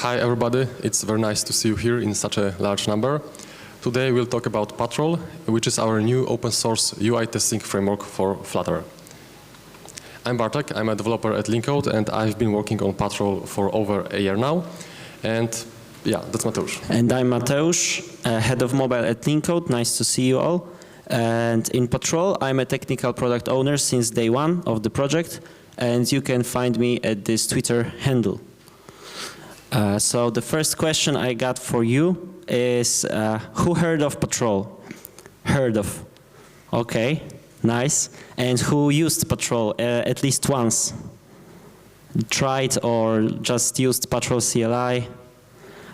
Hi everybody, it's very nice to see you here in such a large number. Today we'll talk about Patrol, which is our new open source UI testing framework for Flutter. I'm Bartek, I'm a developer at Linkcode and I've been working on Patrol for over a year now. And yeah, that's Mateusz. And I'm Mateusz, head of mobile at Linkcode. Nice to see you all. And in Patrol, I'm a technical product owner since day one of the project. And you can find me at this Twitter handle. So the first question I got for you is, who heard of Patrol? Heard of. Okay, nice. And who used Patrol at least once? Tried or just used Patrol CLI?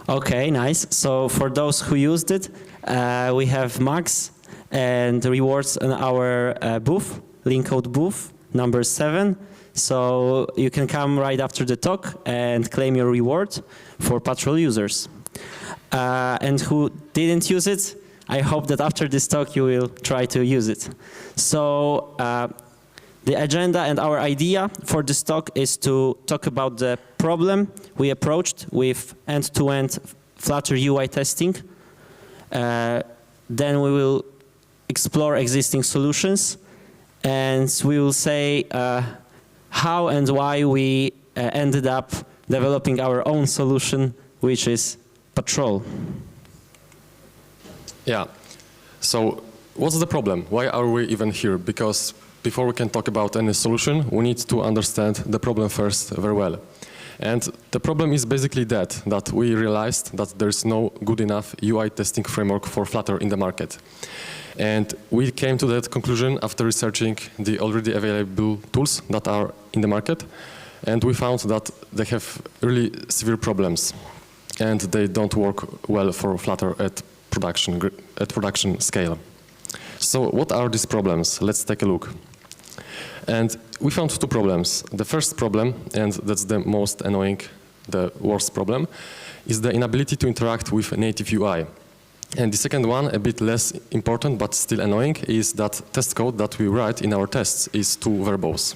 Okay, nice. So for those who used it, we have Max and rewards in our booth, Linkcode booth, number 7. So you can come right after the talk and claim your reward for Patrol users. And who didn't use it, I hope that after this talk you will try to use it. So the agenda and our idea for this talk is to talk about the problem we approached with end-to-end Flutter UI testing. Then we will explore existing solutions and we will say how and why we ended up developing our own solution, which is Patrol. Yeah, so what's the problem? Why are we even here? Because before we can talk about any solution, we need to understand the problem first very well. And the problem is basically that we realized that there's no good enough UI testing framework for Flutter in the market. And we came to that conclusion after researching the already available tools that are in the market. And we found that they have really severe problems. And they don't work well for Flutter at production scale. So what are these problems? Let's take a look. And we found two problems. The first problem, and that's the most annoying, the worst problem, is the inability to interact with native UI. And the second one, a bit less important but still annoying, is that test code that we write in our tests is too verbose.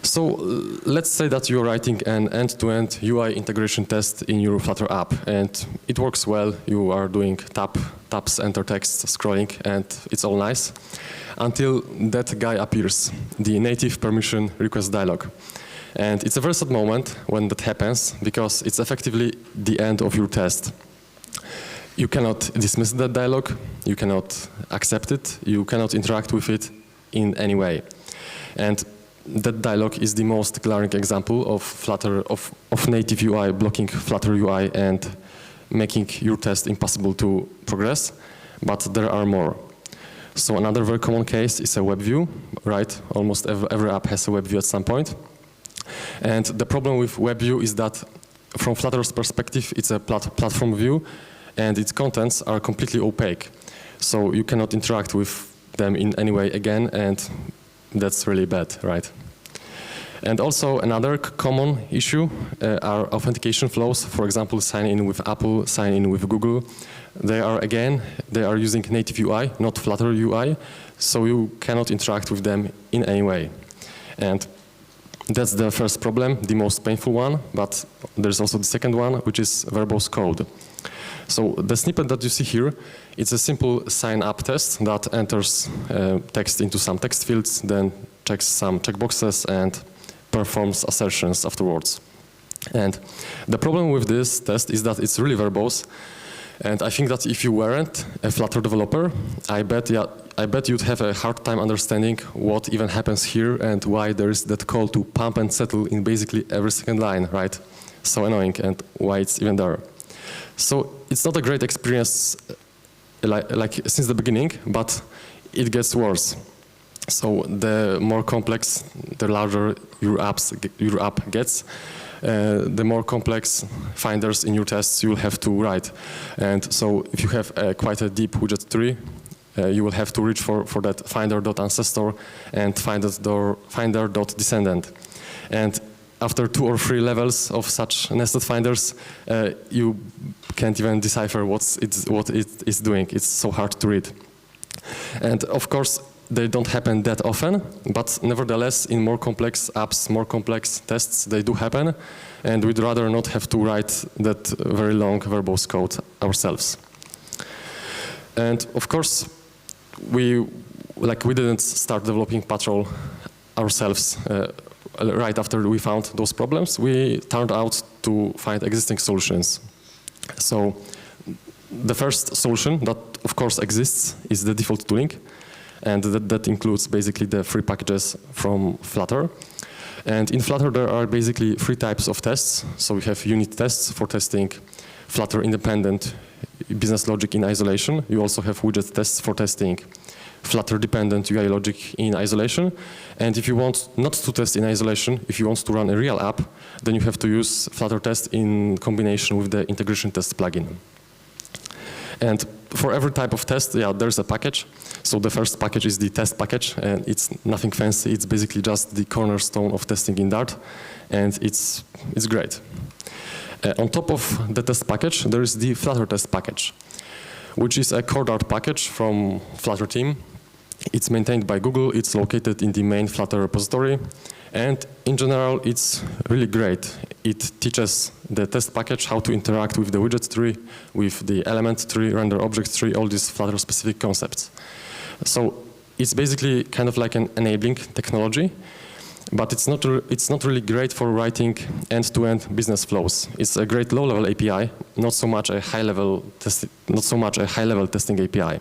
So let's say that you're writing an end-to-end UI integration test in your Flutter app and it works well. You are doing taps, enter text, scrolling, and it's all nice until that guy appears, the native permission request dialog. And it's a very sad moment when that happens because it's effectively the end of your test. You cannot dismiss that dialog, you cannot accept it, you cannot interact with it in any way. And that dialog is the most glaring example of Flutter, of native UI blocking Flutter UI and making your test impossible to progress, but there are more. So another very common case is a web view, right? Almost every app has a web view at some point. And the problem with web view is that from Flutter's perspective, it's a platform view and its contents are completely opaque. So you cannot interact with them in any way again, and that's really bad, right? And also another common issue are authentication flows. For example, sign in with Apple, sign in with Google. They are using native UI, not Flutter UI, so you cannot interact with them in any way. And that's the first problem, the most painful one, but there's also the second one, which is verbose code. So the snippet that you see here, it's a simple sign-up test that enters text into some text fields, then checks some checkboxes and performs assertions afterwards. And the problem with this test is that it's really verbose. And I think that if you weren't a Flutter developer, I bet you'd have a hard time understanding what even happens here and why there is that call to pump and settle in basically every second line, right? So annoying, and why it's even there. So it's not a great experience like since the beginning, but it gets worse. So the more complex, the larger your app gets, the more complex finders in your tests you'll have to write. And so if you have quite a deep widget tree, you will have to reach for that finder.ancestor and finder.descendant. And after 2 or 3 levels of such nested finders, you can't even decipher what it is doing. It's so hard to read. And of course, they don't happen that often, but nevertheless, in more complex apps, more complex tests, they do happen, and we'd rather not have to write that very long verbose code ourselves. And of course, we didn't start developing Patrol ourselves right after we found those problems. We turned out to find existing solutions. So the first solution that of course exists is the default tooling, and that includes basically the free packages from Flutter. And in Flutter there are basically three types of tests. So we have unit tests for testing Flutter independent business logic in isolation. You also have widget tests for testing Flutter dependent UI logic in isolation. And if you want not to test in isolation, if you want to run a real app, then you have to use Flutter test in combination with the integration test plugin. And for every type of test, yeah, there's a package. So the first package is the test package, and it's nothing fancy. It's basically just the cornerstone of testing in Dart, and it's great. On top of the test package, there is the Flutter test package, which is a core Dart package from Flutter team. It's maintained by Google. It's located in the main Flutter repository. And in general, it's really great. It teaches the test package how to interact with the widget tree, with the element tree, render object tree, all these Flutter specific concepts. So it's basically kind of like an enabling technology, but it's not really great for writing end-to-end business flows. It's a great low-level API, not so much a high-level testing API.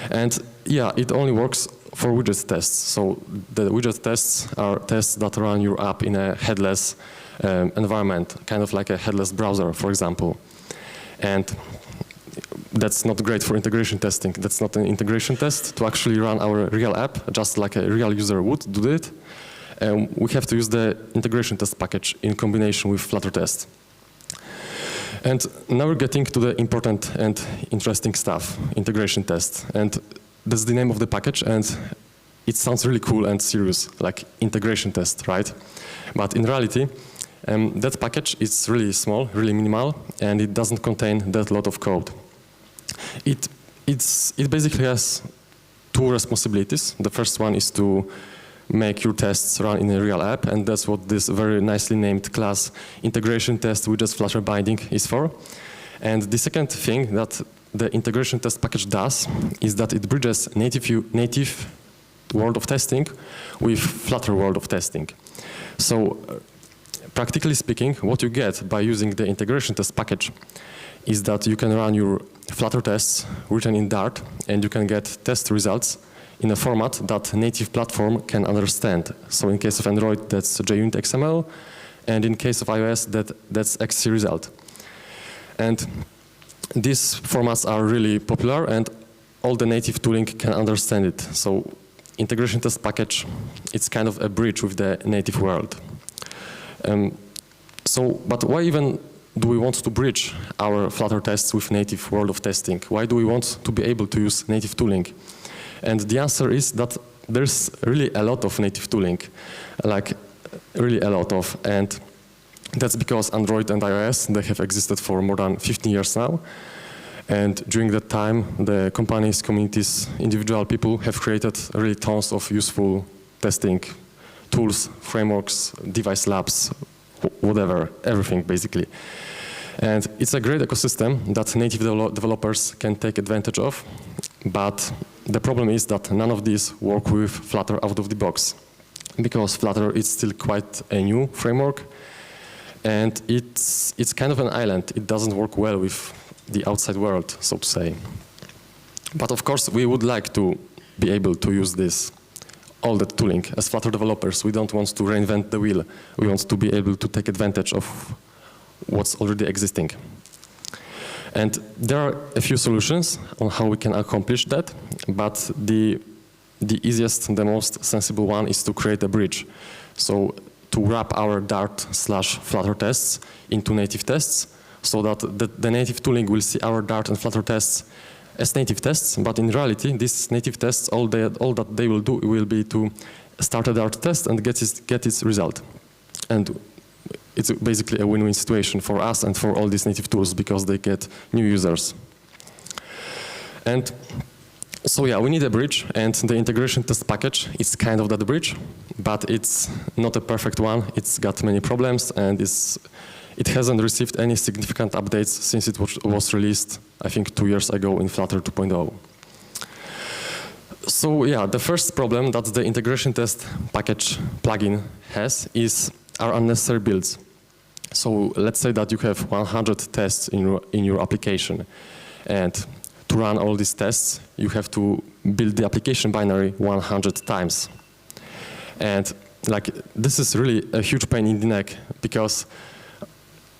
And yeah, it only works for widget tests. So the widget tests are tests that run your app in a headless environment, kind of like a headless browser, for example. And that's not great for integration testing. That's not an integration test. To actually run our real app, just like a real user would do it, we have to use the integration test package in combination with Flutter test. And now we're getting to the important and interesting stuff, integration test. And that's the name of the package, and it sounds really cool and serious, like integration test, right? But in reality, that package is really small, really minimal, and it doesn't contain that lot of code. It basically has two responsibilities. The first one is to make your tests run in a real app, and that's what this very nicely named class integration test widgets Flutter binding is for. And the second thing that the integration test package does is that it bridges native world of testing with Flutter world of testing. So practically speaking, what you get by using the integration test package is that you can run your Flutter tests written in Dart, and you can get test results in a format that native platform can understand. So in case of Android, that's JUnit XML, and in case of iOS, that's XC result. And these formats are really popular, and all the native tooling can understand it. So integration test package, it's kind of a bridge with the native world. But why even do we want to bridge our Flutter tests with native world of testing? Why do we want to be able to use native tooling? And the answer is that there's really a lot of native tooling, like really a lot of, and that's because Android and iOS, they have existed for more than 15 years now. And during that time, the companies, communities, individual people have created really tons of useful testing tools, frameworks, device labs, whatever, everything basically. And it's a great ecosystem that native developers can take advantage of, but the problem is that none of these work with Flutter out of the box, because Flutter is still quite a new framework, and it's kind of an island. It doesn't work well with the outside world, so to say. But of course, we would like to be able to use all that tooling. As Flutter developers, we don't want to reinvent the wheel. We want to be able to take advantage of what's already existing. And there are a few solutions on how we can accomplish that, but the easiest and the most sensible one is to create a bridge. So to wrap our Dart/Flutter tests into native tests, so that the native tooling will see our Dart and Flutter tests as native tests, but in reality, these native tests, all that they will do will be to start a Dart test and get its result. And it's basically a win-win situation for us and for all these native tools, because they get new users. And So yeah, we need a bridge, and the integration test package is kind of that bridge, but it's not a perfect one. It's got many problems, and it hasn't received any significant updates since it was released, I think, 2 years ago in Flutter 2.0. So yeah, the first problem that the integration test package plugin has are unnecessary builds. So let's say that you have 100 tests in your application, and to run all these tests, you have to build the application binary 100 times. And like, this is really a huge pain in the neck, because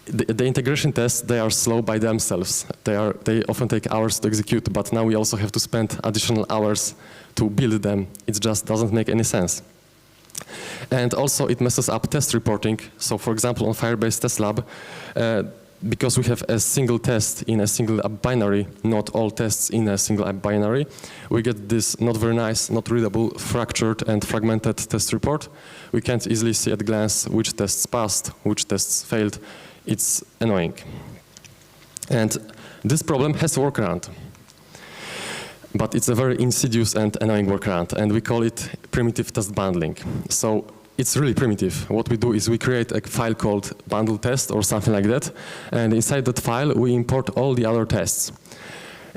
the integration tests, they are slow by themselves. They often take hours to execute, but now we also have to spend additional hours to build them. It just doesn't make any sense. And also it messes up test reporting. So for example, on Firebase Test Lab, because we have a single test in a single app binary, not all tests in a single app binary, we get this not very nice, not readable, fractured and fragmented test report. We can't easily see at a glance which tests passed, which tests failed. It's annoying. And this problem has a workaround. But it's a very insidious and annoying workaround, and we call it primitive test bundling. So it's really primitive. What we do is we create a file called bundle test or something like that, and inside that file we import all the other tests.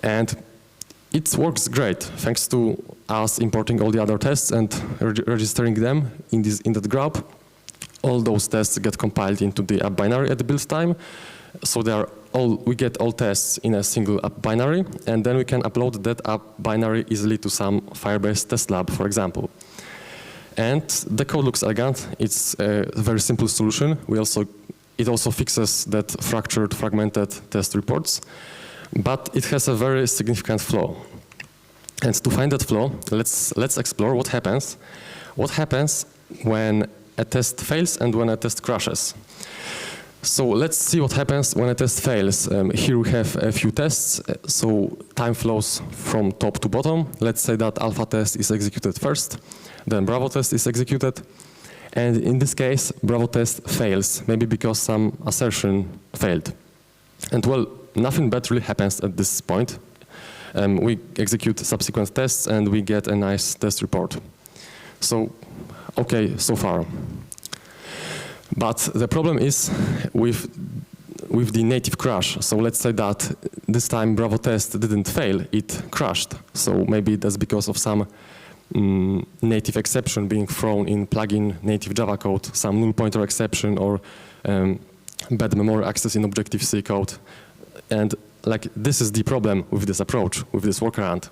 And it works great, thanks to us importing all the other tests and registering them in that graph. All those tests get compiled into the app binary at the build time. So we get all tests in a single app binary, and then we can upload that app binary easily to some Firebase Test Lab, for example. And the code looks elegant. It's a very simple solution. It also fixes that fractured, fragmented test reports, but it has a very significant flaw. And to find that flaw, let's explore what happens. What happens when a test fails and when a test crashes. So let's see what happens when a test fails. Here we have a few tests, so time flows from top to bottom. Let's say that alpha test is executed first, then Bravo test is executed, and in this case, Bravo test fails, maybe because some assertion failed. And well, nothing bad really happens at this point. We execute subsequent tests and we get a nice test report. So, okay, so far. But the problem is with the native crash. So let's say that this time Bravo test didn't fail, it crashed. So maybe that's because of some native exception being thrown in plugin native Java code, some null pointer exception or bad memory access in Objective-C code. And like, this is the problem with this approach, with this workaround,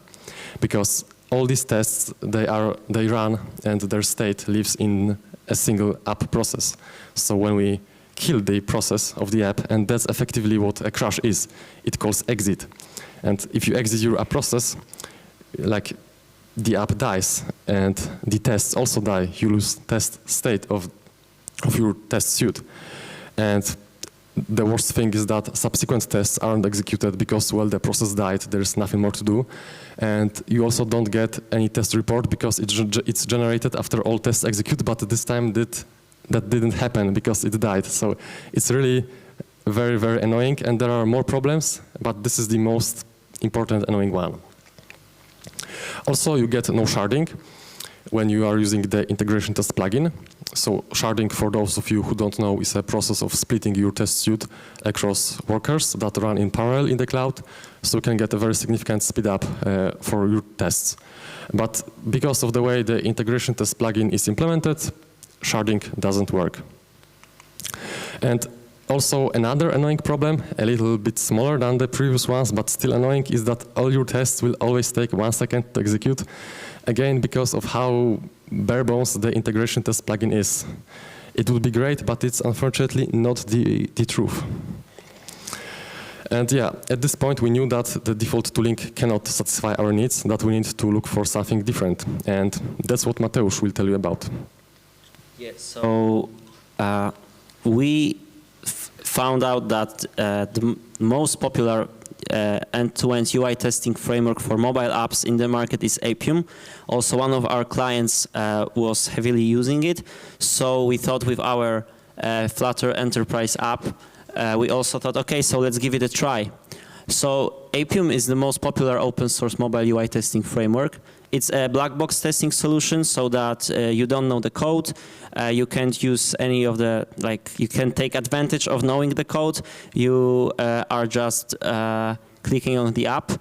because all these tests, they run and their state lives in a single app process. So when we kill the process of the app, and that's effectively what a crash is, it calls exit. And if you exit your app process, like, the app dies and the tests also die. You lose test state of your test suite. And the worst thing is that subsequent tests aren't executed because, well, the process died, there's nothing more to do. And you also don't get any test report because it's generated after all tests execute, but this time that didn't happen because it died. So it's really very, very annoying, and there are more problems, but this is the most important annoying one. Also, you get no sharding when you are using the integration test plugin. So sharding, for those of you who don't know, is a process of splitting your test suite across workers that run in parallel in the cloud, so you can get a very significant speed up for your tests. But because of the way the integration test plugin is implemented, sharding doesn't work. And also another annoying problem, a little bit smaller than the previous ones, but still annoying, is that all your tests will always take 1 second to execute. Again, because of how bare bones the integration test plugin is. It would be great, but it's unfortunately not the truth. And yeah, at this point we knew that the default tooling cannot satisfy our needs, that we need to look for something different. And that's what Mateusz will tell you about. Yes, so we found out that the most popular end-to-end UI testing framework for mobile apps in the market is Appium. Also, one of our clients was heavily using it. So we thought with our Flutter Enterprise app, we also thought, okay, so let's give it a try. So Appium is the most popular open source mobile UI testing framework. It's a black box testing solution so that you don't know the code. You can't use any of the, you can take advantage of knowing the code. You are just clicking on the app,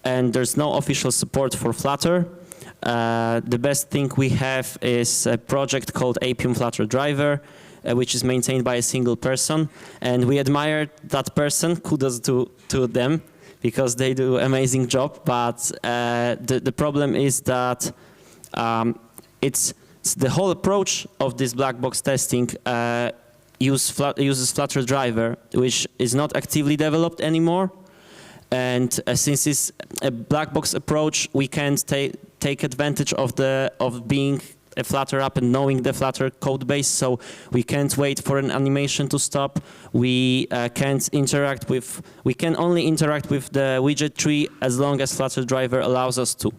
and there's no official support for Flutter. The best thing we have is a project called Appium Flutter Driver, which is maintained by a single person, and we admire that person. Kudos to them, because they do an amazing job. But the problem is that it's the whole approach of this black box testing uses Flutter Driver, which is not actively developed anymore. And since it's a black box approach, we can't take advantage of being a Flutter app and knowing the Flutter code base, so we can't wait for an animation to stop. We can only interact with the widget tree as long as Flutter Driver allows us to.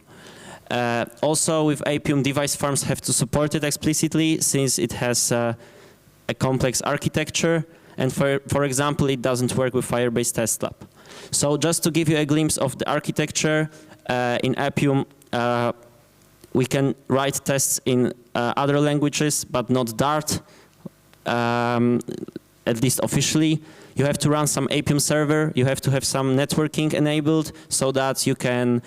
Also, with Appium, device farms have to support it explicitly, since it has a complex architecture, and for example, it doesn't work with Firebase Test Lab. So just to give you a glimpse of the architecture, in Appium, we can write tests in other languages, but not Dart, at least officially. You have to run some Appium server. You have to have some networking enabled so that you can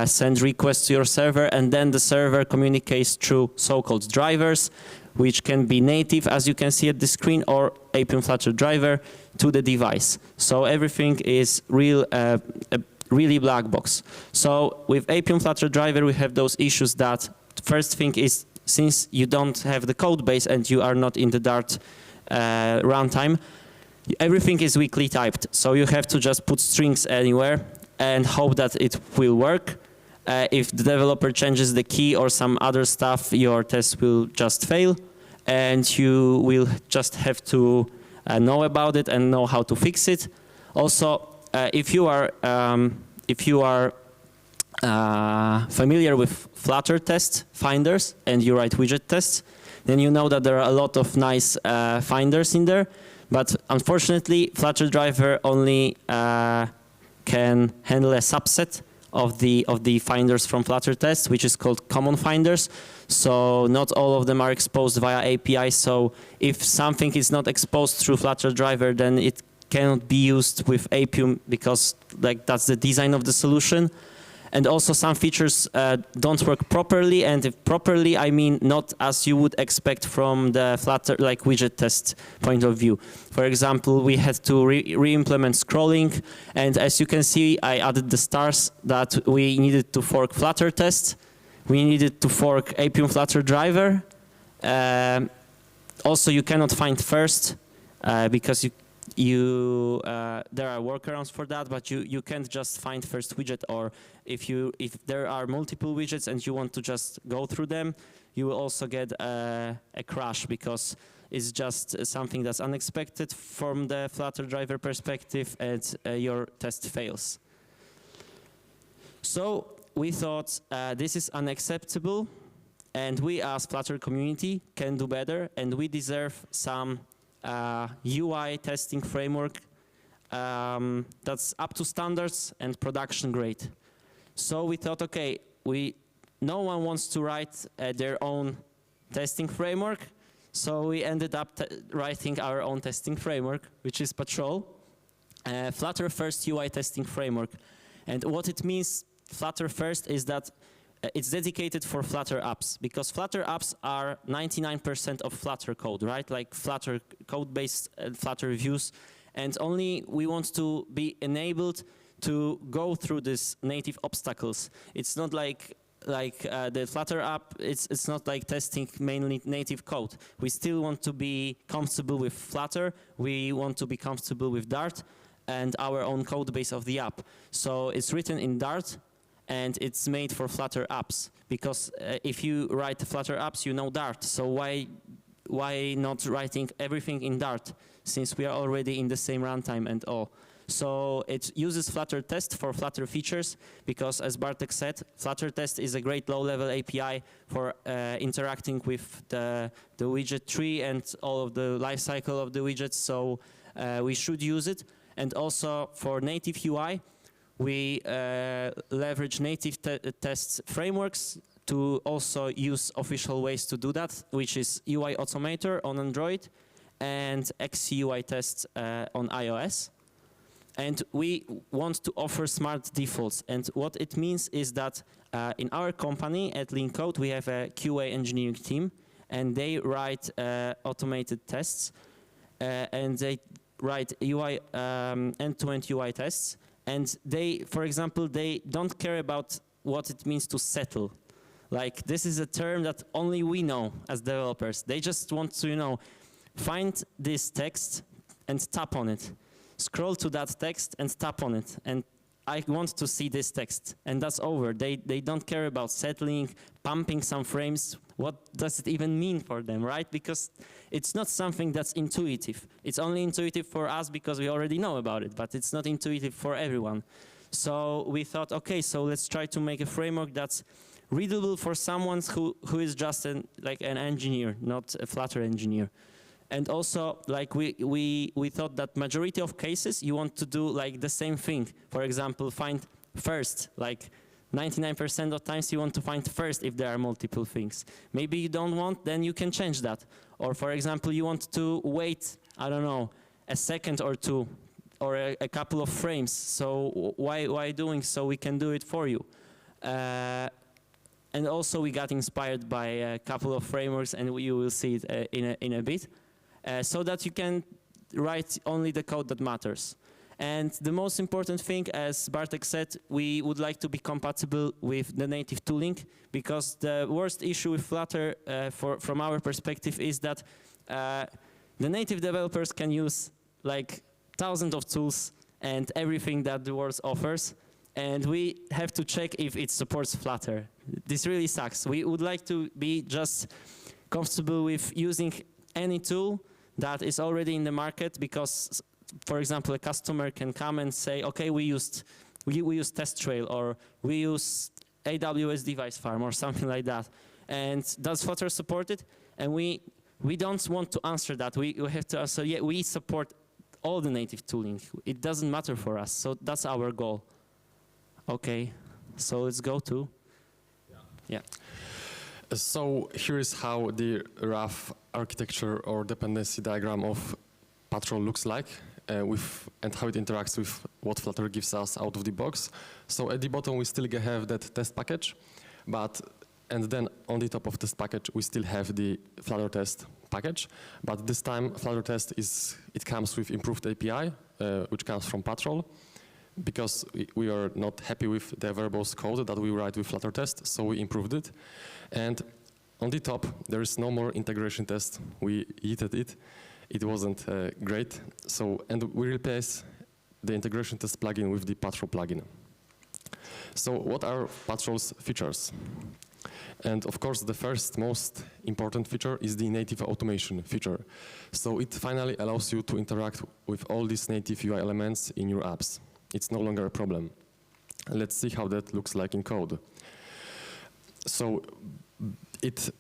send requests to your server, and then the server communicates through so-called drivers, which can be native, as you can see at the screen, or Appium Flutter Driver to the device. So everything is really black box. So with Appium Flutter Driver, we have those issues that first thing is, since you don't have the code base and you are not in the Dart runtime, everything is weakly typed. So you have to just put strings anywhere and hope that it will work. If the developer changes the key or some other stuff, your test will just fail, and you will just have to know about it and know how to fix it. Also, if you are familiar with Flutter test finders and you write widget tests, then you know that there are a lot of nice finders in there. But unfortunately, Flutter Driver only can handle a subset of the finders from Flutter test, which is called common finders. So not all of them are exposed via API. So if something is not exposed through Flutter Driver, then it cannot be used with Appium, because that's the design of the solution. And also some features don't work properly, and if properly, I mean not as you would expect from the Flutter widget test point of view. For example, we had to re-implement scrolling, and as you can see, I added the stars that we needed to fork Flutter test. We needed to fork Appium Flutter Driver. Also, you cannot find first because there are workarounds for that, but you can't just find first widget, or if there are multiple widgets and you want to just go through them, you will also get a crash, because it's just something that's unexpected from the Flutter Driver perspective, and your test fails. So we thought this is unacceptable, and we as Flutter community can do better, and we deserve some UI testing framework that's up to standards and production grade. So we thought, okay, no one wants to write their own testing framework, so we ended up writing our own testing framework, which is Patrol, Flutter First UI testing framework. And what it means, Flutter First, is that it's dedicated for Flutter apps, because Flutter apps are 99% of Flutter code, right? Like Flutter code base and Flutter views, and only we want to be enabled to go through these native obstacles. It's not like the Flutter app, it's not like testing mainly native code. We still want to be comfortable with Flutter. We want to be comfortable with Dart and our own code base of the app. So it's written in Dart, and it's made for Flutter apps, because if you write Flutter apps, you know Dart. So why not writing everything in Dart, since we are already in the same runtime and all? So it uses Flutter Test for Flutter features, because as Bartek said, Flutter Test is a great low-level API for interacting with the widget tree and all of the lifecycle of the widgets. So we should use it. And also for native UI, we leverage native test frameworks to also use official ways to do that, which is UI Automator on Android and XUI tests on iOS. And we want to offer smart defaults. And what it means is that in our company at LeanCode, we have a QA engineering team, and they write automated tests, and they write UI end-to-end UI tests. And they, for example, they don't care about what it means to settle. Like, this is a term that only we know as developers. They just want to, you know, find this text and tap on it. Scroll to that text and tap on it. And I want to see this text. And that's over. They don't care about settling, pumping some frames. What does it even mean for them, right? Because it's not something that's intuitive. It's only intuitive for us because we already know about it, but it's not intuitive for everyone. So we thought, okay, so let's try to make a framework that's readable for someone who is just an engineer, not a Flutter engineer. And also, like, we thought that majority of cases you want to do like the same thing. For example, find first, like 99% of times you want to find first if there are multiple things. Maybe you don't want, then you can change that. Or for example, you want to wait, I don't know, a second or two, or a couple of frames. So why doing so? We can do it for you. And also we got inspired by a couple of frameworks, and you will see it in a bit. So that you can write only the code that matters. And the most important thing, as Bartek said, we would like to be compatible with the native tooling, because the worst issue with Flutter from our perspective is that the native developers can use like thousands of tools and everything that the world offers, and we have to check if it supports Flutter. This really sucks. We would like to be just comfortable with using any tool that is already in the market, because, for example, a customer can come and say, okay, we use Test Trail, or we use AWS Device Farm, or something like that. And does Flutter support it? And we don't want to answer that. We have to answer, yeah, we support all the native tooling. It doesn't matter for us. So that's our goal. Okay, so let's go to, yeah. So here is how the rough architecture or dependency diagram of Patrol looks like, and how it interacts with what Flutter gives us out of the box. So at the bottom we still have that test package, and then on the top of this package we still have the Flutter test package. But this time Flutter test it comes with improved API, which comes from Patrol, because we are not happy with the verbose code that we write with Flutter test, so we improved it. And on the top, there is no more integration test. We yeeted it. It wasn't great. And we replace the integration test plugin with the Patrol plugin. So what are Patrol's features? And of course, the first most important feature is the native automation feature. So it finally allows you to interact with all these native UI elements in your apps. It's no longer a problem. Let's see how that looks like in code. So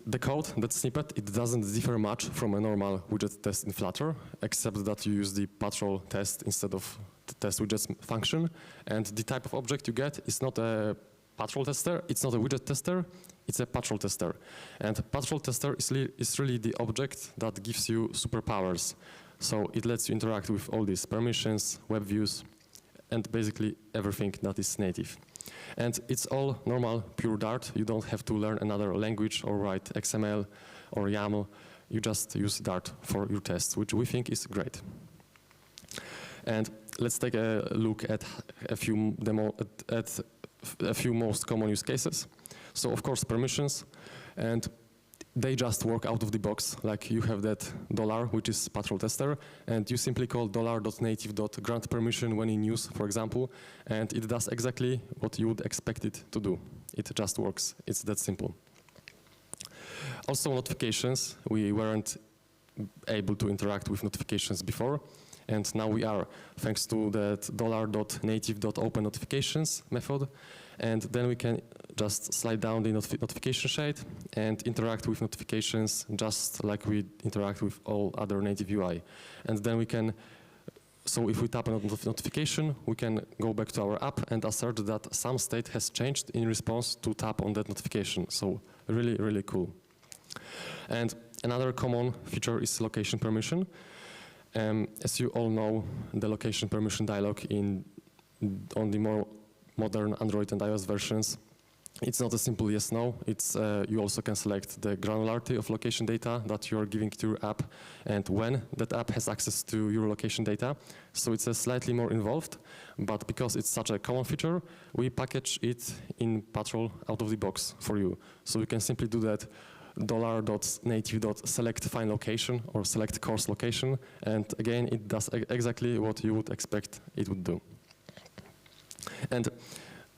the code, that snippet, it doesn't differ much from a normal widget test in Flutter, except that you use the Patrol test instead of the test widgets function. And the type of object you get is not a Patrol tester, it's not a widget tester, it's a Patrol tester. And Patrol tester is really the object that gives you superpowers. So it lets you interact with all these permissions, web views, and basically everything that is native. And it's all normal, pure Dart. You don't have to learn another language or write XML or YAML. You just use Dart for your tests, which we think is great. And let's take a look at a few most common use cases. So of course permissions, and they just work out of the box. Like you have that $, which is Patrol tester, and you simply call $.native.grant permission when in use, for example, and it does exactly what you would expect it to do. It just works. It's that simple. Also notifications. We weren't able to interact with notifications before, and now we are, thanks to that $.native.open notifications method. And then we can just slide down the notification shade and interact with notifications just like we interact with all other native UI. And then we can So if we tap on notification, we can go back to our app and assert that some state has changed in response to tap on that notification. So really, really cool. And another common feature is location permission. As you all know, the location permission dialog on the more modern Android and iOS versions, it's not a simple yes/no. It's you also can select the granularity of location data that you are giving to your app and when that app has access to your location data. So it's a slightly more involved, but because it's such a common feature, we package it in Patrol out of the box for you. So you can simply do that $native.select find location or select course location, and again it does exactly what you would expect it would do. And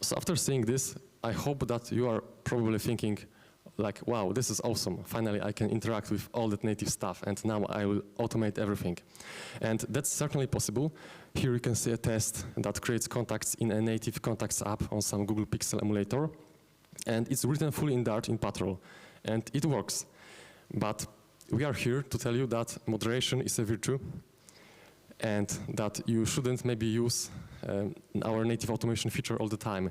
so after seeing this, I hope that you are probably thinking like, wow, this is awesome. Finally, I can interact with all that native stuff, and now I will automate everything. And that's certainly possible. Here you can see a test that creates contacts in a native contacts app on some Google Pixel emulator. And it's written fully in Dart in Patrol. And it works. But we are here to tell you that moderation is a virtue, and that you shouldn't maybe use our native automation feature all the time,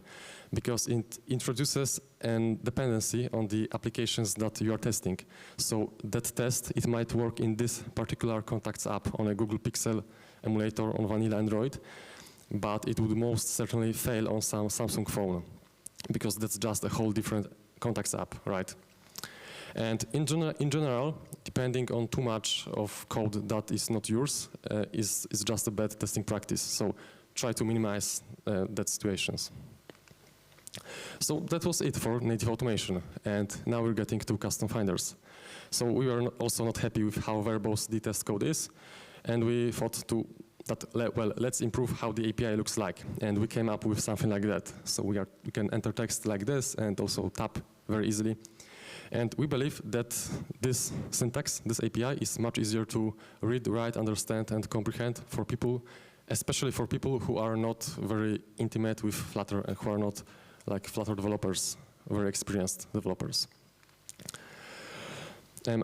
because it introduces a dependency on the applications that you are testing. So that test, it might work in this particular contacts app on a Google Pixel emulator on vanilla Android, but it would most certainly fail on some Samsung phone, because that's just a whole different contacts app, right? And in general, depending on too much of code that is not yours is just a bad testing practice. So try to minimize that situations. So that was it for native automation. And now we're getting to custom finders. So we were also not happy with how verbose the test code is. And we thought well, let's improve how the API looks like. And we came up with something like that. So we can enter text like this and also tap very easily. And we believe that this syntax, this API, is much easier to read, write, understand, and comprehend for people, especially for people who are not very intimate with Flutter and who are not like Flutter developers, very experienced developers.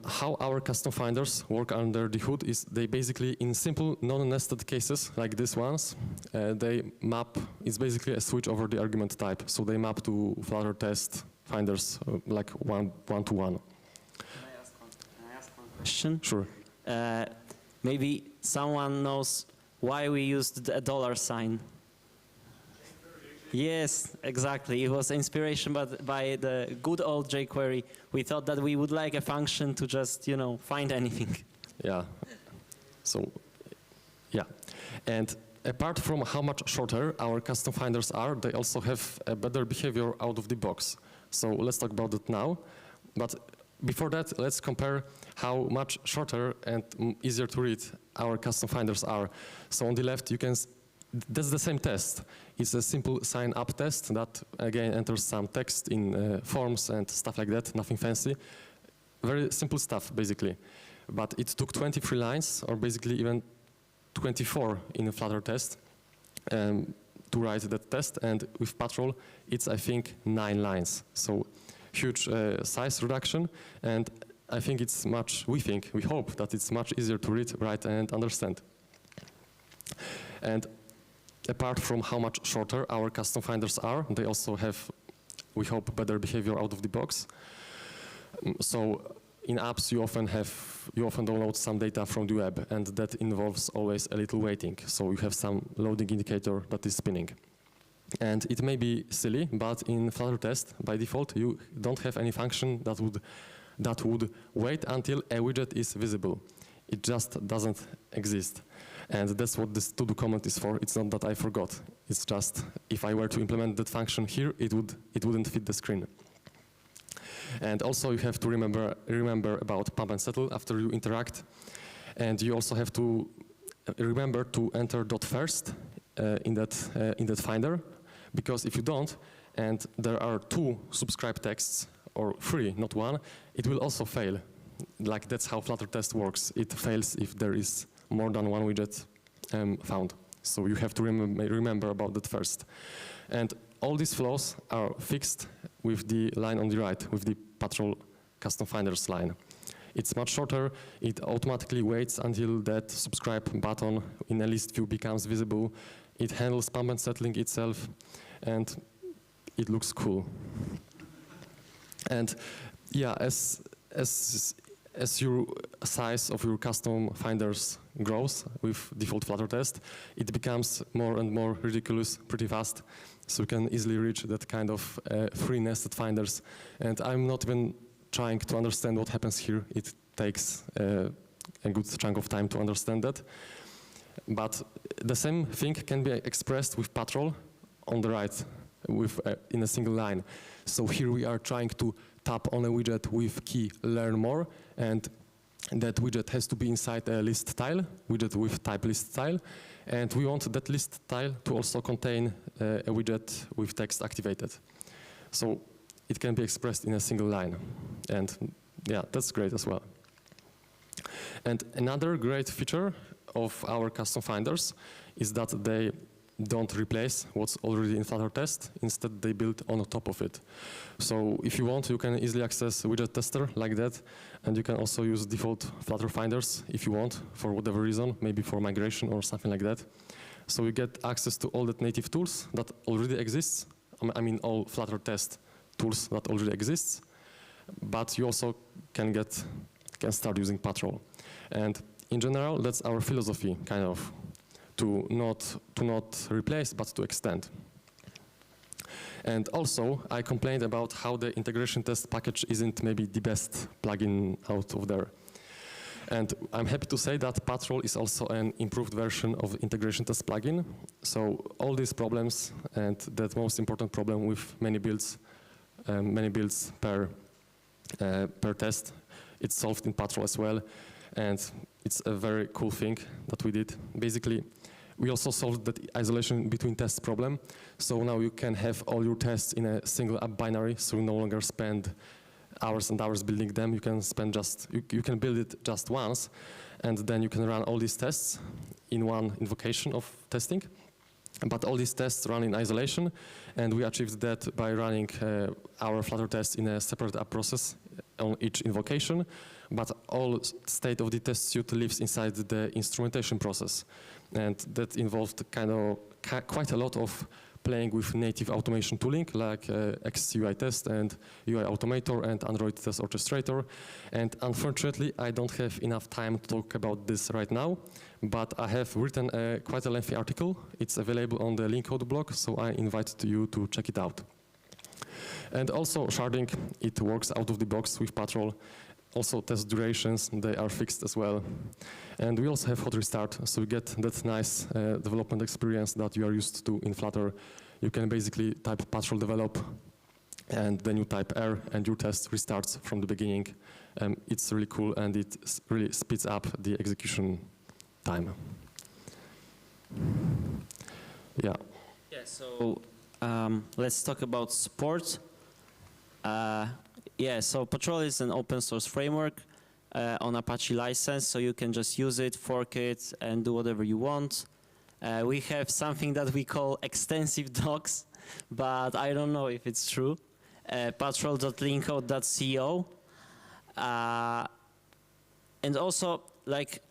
How our custom finders work under the hood is they basically, in simple non-nested cases like these ones, they map, it's basically a switch over the argument type. So they map to Flutter test finders like one to one. Can I ask one question? Sure. Maybe someone knows why we used a $sign. Yes, exactly. It was inspiration by the good old jQuery. We thought that we would like a function to just, find anything. Yeah. So, yeah. And apart from how much shorter our custom finders are, they also have a better behavior out of the box. So let's talk about that now. But before that, let's compare how much shorter and easier to read our custom finders are. So on the left, that's the same test. It's a simple sign up test that again enters some text in forms and stuff like that, nothing fancy. Very simple stuff, basically. But it took 23 lines, or basically even 24 in a Flutter test to write that test, and with Patrol, it's, I think, 9 lines. So huge size reduction, and I think we hope that it's much easier to read, write, and understand. And apart from how much shorter our custom finders are, they also have, we hope, better behavior out of the box. So in apps, you often download some data from the web, and that involves always a little waiting. So you have some loading indicator that is spinning. And it may be silly, but in Flutter test, by default, you don't have any function that would wait until a widget is visible. It just doesn't exist. And that's what this to-do comment is for. It's not that I forgot. It's just, if I were to implement that function here, it wouldn't fit the screen. And also you have to remember about pump and settle after you interact. And you also have to remember to enter .first in that finder, because if you don't, and there are 2 subscribe texts, or 3, not 1, it will also fail. Like that's how Flutter test works. It fails if there is more than 1 widget found. So you have to remember about that first. And all these flaws are fixed with the line on the right, with the Patrol custom finders line. It's much shorter. It automatically waits until that subscribe button in a list view becomes visible. It handles pump and settling itself, and it looks cool. And yeah, as your size of your custom finders grows with default Flutter test, it becomes more and more ridiculous pretty fast. So you can easily reach that kind of free nested finders. And I'm not even trying to understand what happens here. It takes a good chunk of time to understand that. But the same thing can be expressed with patrol on the right in a single line. So here we are trying to tap on a widget with key learn more, and that widget has to be inside a list tile, widget with type list tile, and we want that list tile to also contain a widget with text activated. So it can be expressed in a single line, and yeah, that's great as well. And another great feature of our custom finders is that they don't replace what's already in Flutter test. Instead, they build on top of it. So if you want, you can easily access a widget tester like that, and you can also use default Flutter finders if you want, for whatever reason, maybe for migration or something like that. So you get access to all the native tools that already exists. I mean, all Flutter test tools that already exists, but you also can start using patrol. And in general, that's our philosophy, kind of, to not replace, but to extend. And also, I complained about how the integration test package isn't maybe the best plugin out of there. And I'm happy to say that Patrol is also an improved version of integration test plugin. So all these problems and that most important problem with many builds per test, it's solved in Patrol as well. And it's a very cool thing that we did. Basically, we also solved that isolation between tests problem. So now you can have all your tests in a single app binary, so you no longer spend hours and hours building them. You can you can build it just once, and then you can run all these tests in one invocation of testing. But all these tests run in isolation, and we achieved that by running our Flutter tests in a separate app process on each invocation. But all state of the test suite lives inside the instrumentation process, and that involved quite a lot of playing with native automation tooling like XUI test and UI Automator and Android Test Orchestrator. And unfortunately, I don't have enough time to talk about this right now, but I have written quite a lengthy article. It's available on the link code blog, so I invite you to check it out. And also sharding, it works out of the box with Patrol. Also test durations, they are fixed as well. And we also have hot restart, so you get that nice development experience that you are used to in Flutter. You can basically type Patrol develop, and then you type R, and your test restarts from the beginning. It's really cool, and it really speeds up the execution time. Yeah. Yeah, so let's talk about support. Yeah, so Patrol is an open source framework on Apache license, so you can just use it, fork it, and do whatever you want. We have something that we call extensive docs, but I don't know if it's true. Patrol.linkcode.co. And also, like,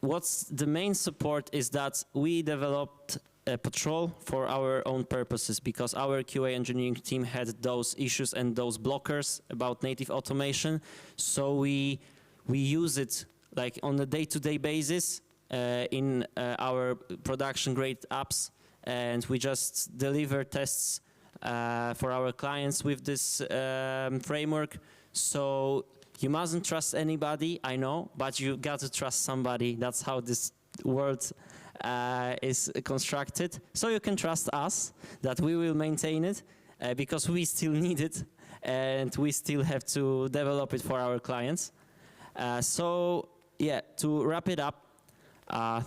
what's the main support is that we developed Patrol for our own purposes, because our QA engineering team had those issues and those blockers about native automation. So we use it like on a day-to-day basis in our production grade apps, and we just deliver tests for our clients with this framework. So you mustn't trust anybody, I know, but you got to trust somebody. That's how this world is constructed. So you can trust us that we will maintain it because we still need it and we still have to develop it for our clients. So yeah, to wrap it up,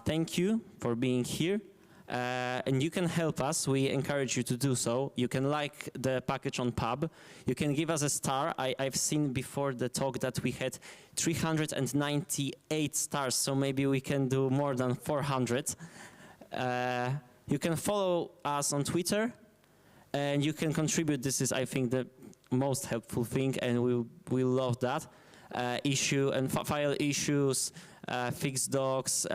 thank you for being here. And you can help us. We encourage you to do so. You can like the package on Pub. You can give us a star. I've seen before the talk that we had 398 stars, so maybe we can do more than 400. You can follow us on Twitter, and you can contribute. This is, I think, the most helpful thing, and we'll love that. issue and file issues, fix docs,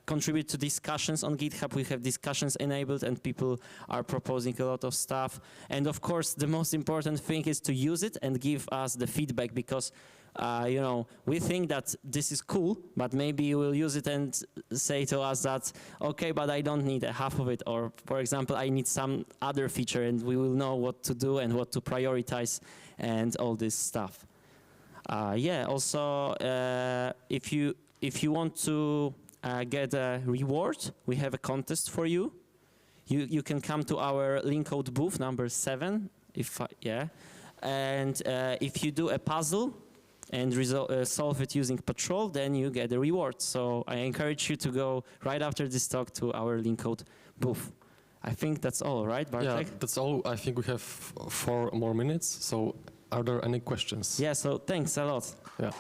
contribute to discussions on GitHub. We have discussions enabled and people are proposing a lot of stuff. And of course, the most important thing is to use it and give us the feedback, because you know, we think that this is cool, but maybe you will use it and say to us that, okay, but I don't need half of it, or for example, I need some other feature, and we will know what to do and what to prioritize and all this stuff. Yeah, also, if you want to get a reward, we have a contest for you. You can come to our Linkcode booth number 7, and if you do a puzzle and solve it using Patrol, then you get a reward. So I encourage you to go right after this talk to our Linkcode booth. I think that's all, right, Bartek? Yeah, that's all. I think we have 4 more minutes. So are there any questions? Yeah, so thanks a lot. Yeah.